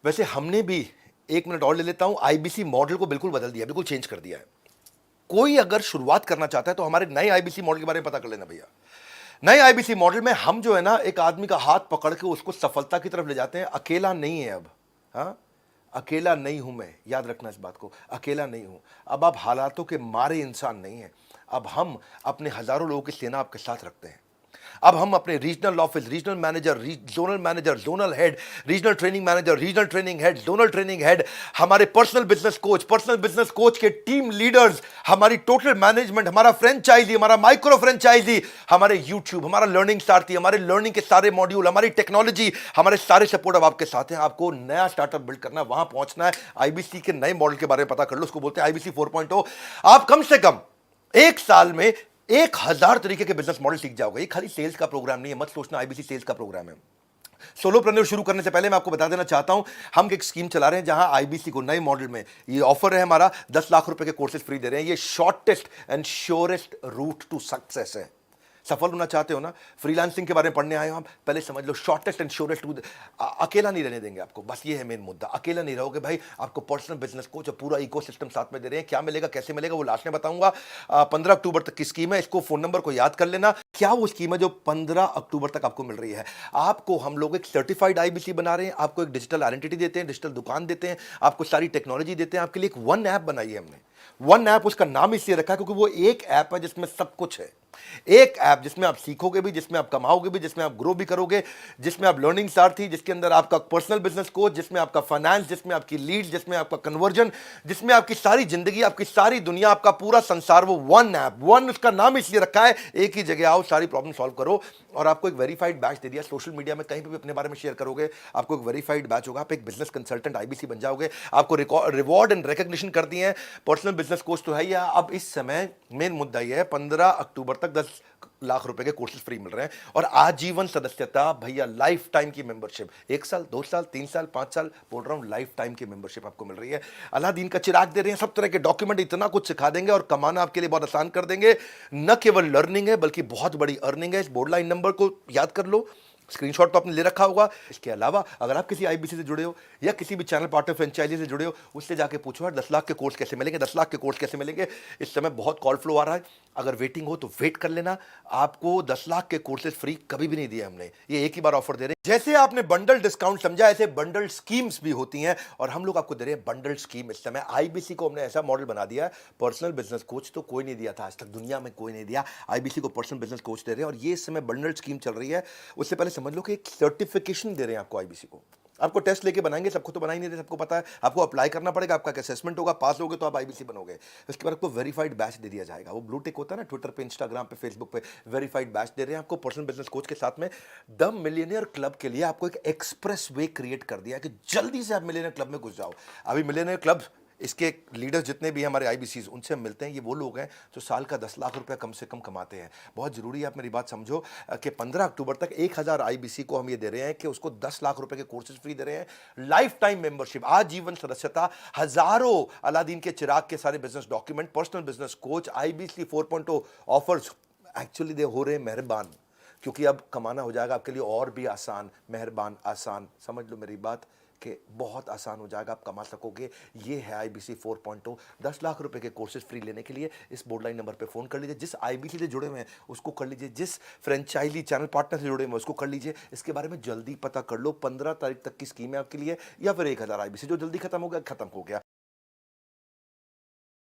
वैसे हमने भी 1 मिनट और ले लेता हूं, आईबीसी मॉडल को बिल्कुल बदल दिया, बिल्कुल चेंज कर दिया है। कोई अगर शुरुआत करना चाहता है तो हमारे नए आईबीसी मॉडल के बारे में पता कर लेना भैया। नए आईबीसी मॉडल में हम जो है ना, एक आदमी का हाथ पकड़ के उसको सफलता की तरफ ले जाते हैं। अकेला नहीं है अब। हाँ, अकेला नहीं हूं मैं, याद रखना इस बात को, अकेला नहीं हूं। अब आप हालातों के मारे इंसान नहीं है। अब हम अपने हजारों लोगों की सेना आपके साथ रखते हैं। अब हम अपने regional office, regional manager, zonal head, regional training manager, regional training head, zonal training head, हमारे पर्सनल बिजनेस कोच के टीम लीडर्स, हमारी टोटल मैनेजमेंट, हमारा फ्रेंचाइजी, हमारा माइक्रो फ्रेंचाइजी, हमारे यूट्यूब, हमारा लर्निंग सारथी, हमारे लर्निंग के सारे मॉड्यूल, हमारी टेक्नोलॉजी, हमारे सारे सपोर्ट अब आपके साथ हैं। आपको नया स्टार्टअप बिल्ड करना है, वहां पहुंचना है। आईबीसी के नए मॉडल के बारे में पता कर लो, उसको बोलते हैं आईबीसी 4.0। आप कम से कम 1 साल में 1,000 तरीके के बिजनेस मॉडल सीख जाओगे। ये खाली सेल्स का प्रोग्राम नहीं है, मत सोचना आईबीसी सेल्स का प्रोग्राम है। सोलोप्रेन्योर शुरू करने से पहले मैं आपको बता देना चाहता हूं, हम एक स्कीम चला रहे हैं जहां आईबीसी को नए मॉडल में ये ऑफर है हमारा, 10 लाख रुपए के कोर्सेज फ्री दे रहे हैं। ये shortest and surest route to success है। सफल होना चाहते हो ना, फ्रीलांसिंग के बारे में पढ़ने आए हो, हम पहले समझ लो शॉर्टेस्ट एंड श्योरेस्ट रूट। अकेला नहीं रहने देंगे आपको, बस ये है मेन मुद्दा। अकेला नहीं रहोगे भाई, आपको पर्सनल बिजनेस कोच और पूरा इकोसिस्टम साथ में दे रहे हैं। क्या मिलेगा, कैसे मिलेगा, वो लास्ट में बताऊंगा। 15 अक्टूबर तक की स्कीम है, इसको फोन नंबर को याद कर लेना। क्या वो स्कीम है जो 15 अक्टूबर तक आपको मिल रही है? आपको हम लोग एक सर्टिफाइड आईबीसी बना रहे हैं, आपको एक डिजिटल आइडेंटिटी देते हैं, डिजिटल दुकान देते हैं, आपको सारी टेक्नोलॉजी देते हैं। आपके लिए एक वन ऐप बनाई है हमने। वन ऐप, उसका नाम इसलिए रखा है क्योंकि वो एक ऐप है जिसमें सब कुछ है। एक ऐप जिसमें आप सीखोगे भी, जिसमें आप कमाओगे भी, जिसमें आप ग्रो भी करोगे, जिसमें आप लर्निंग सारथी, जिसके अंदर आपका पर्सनल बिजनेस कोच, जिसमें आपका फाइनेंस, जिसमें आपकी लीड, जिसमें आपका कन्वर्जन, जिसमें आपकी सारी जिंदगी, आपकी सारी दुनिया, आपका पूरा संसार, वो वन ऐप। वन उसका नाम इसलिए रखा है, एक ही जगह आओ, सारी प्रॉब्लम सॉल्व करो। और आपको एक वेरीफाइड बैच दे दिया, सोशल मीडिया में कहीं पे भी अपने बारे में शेयर करोगे, आपको एक वेरीफाइड बैच होगा, आप एक बिजनेस कंसल्टेंट आईबीसी बन जाओगे। आपको रिवॉर्ड एंड रिकॉग्निशन कर दिए हैं। पर्सनल बिजनेस कोच तो है ही। अब इस समय मेन मुद्दा यह है, 15 अक्टूबर तक 10 लाख रुपए के कोर्सेज फ्री मिल रहे हैं और आजीवन सदस्यता भैया, लाइफ टाइम की मेंबरशिप। 1 साल, 2 साल, 3 साल, 5 साल, बोल रहा हूं, लाइफ टाइम की मेंबरशिप आपको मिल रही है। अलादीन का चिराग दे रहे हैं, सब तरह के डॉक्यूमेंट, इतना कुछ सिखा देंगे और कमाना आपके लिए बहुत आसान कर देंगे। न केवल लर्निंग है बल्कि बहुत बड़ी अर्निंग है। इस बोर्डलाइन नंबर को याद कर लो, स्क्रीनशॉट तो आपने ले रखा होगा। इसके अलावा अगर आप किसी आईबीसी से जुड़े हो या किसी भी चैनल पार्टनर फ्रेंचाइजी से जुड़े हो, उससे जाके पूछो यार 10 लाख के कोर्स कैसे मिलेंगे, 10 लाख के कोर्स कैसे मिलेंगे। इस समय बहुत कॉल फ्लो आ रहा है, अगर वेटिंग हो तो वेट कर लेना। आपको 10 लाख के कोर्सेज फ्री कभी भी नहीं दिए हमने, ये एक ही बार ऑफर दे रहे हैं। जैसे आपने बंडल डिस्काउंट समझा, ऐसे बंडल स्कीम्स भी होती हैं और हम लोग आपको दे रहे हैं बंडल स्कीम। इस समय आईबीसी को हमने ऐसा मॉडल बना दिया है, पर्सनल बिजनेस कोच तो कोई नहीं दिया था आज तक, दुनिया में कोई नहीं दिया। आईबीसी को पर्सनल बिजनेस कोच दे रहे हैं और ये इस समय बंडल स्कीम चल रही है। उससे पहले समझ लो कि एक सर्टिफिकेशन दे रहे हैं आपको आईबीसी को। आपको टेस्ट लेके बनाएंगे, सबको तो बना ही नहीं रहे, सबको पता है। आपको अप्लाई करना पड़ेगा, आपका असेसमेंट होगा, पास होगे तो आप आईबीसी बनोगे। उसके बाद आपको वेरीफाइड बैच दे दिया जाएगा। वो ब्लू टिक होता है ना, ट्विटर पे, इंस्टाग्राम पे, फेसबुक पे, वेरीफाइड बैच दे रहे हैं आपको पर्सनल बिजनेस कोच के साथ में। द मिलियनियर क्लब के लिए आपको एक एक्सप्रेस वे क्रिएट कर दिया कि जल्दी से आप मिलियनियर क्लब में घुस जाओ। अभी मिलियनियर क्लब, इसके लीडर्स जितने भी हमारे आईबीसी उनसे हम मिलते हैं, ये वो लोग हैं जो साल का 10 लाख रुपया कम से कम कमाते हैं। बहुत जरूरी है आप मेरी बात समझो कि 15 अक्टूबर तक 1,000 आईबीसी को हम ये दे रहे हैं कि उसको 10 लाख रुपए के कोर्सेज फ्री दे रहे हैं, लाइफ टाइम मेंबरशिप, आजीवन सदस्यता, हजारों अलादीन के चिराग के सारे business document, personal business coach, IBC 4.0 offers actually they हो रहे मेहरबान, क्योंकि अब कमाना हो जाएगा आपके लिए और भी आसान। मेहरबान, आसान, समझ लो मेरी बात कि बहुत आसान हो जाएगा, आप कमा सकोगे। ये है आईबीसी 4.0। 10 लाख रुपए के कोर्सेज फ्री लेने के लिए इस बोर्डलाइन नंबर पे फोन कर लीजिए। जिस आईबीसी से जुड़े हुए हैं उसको कर लीजिए, जिस फ्रेंचाइजी चैनल पार्टनर से जुड़े हुए हैं उसको कर लीजिए। इसके बारे में जल्दी पता कर लो। 15 तारीख तक की स्कीम है आपके लिए, या फिर 1,000 आईबीसी, जो जल्दी खत्म हो गया खत्म हो गया।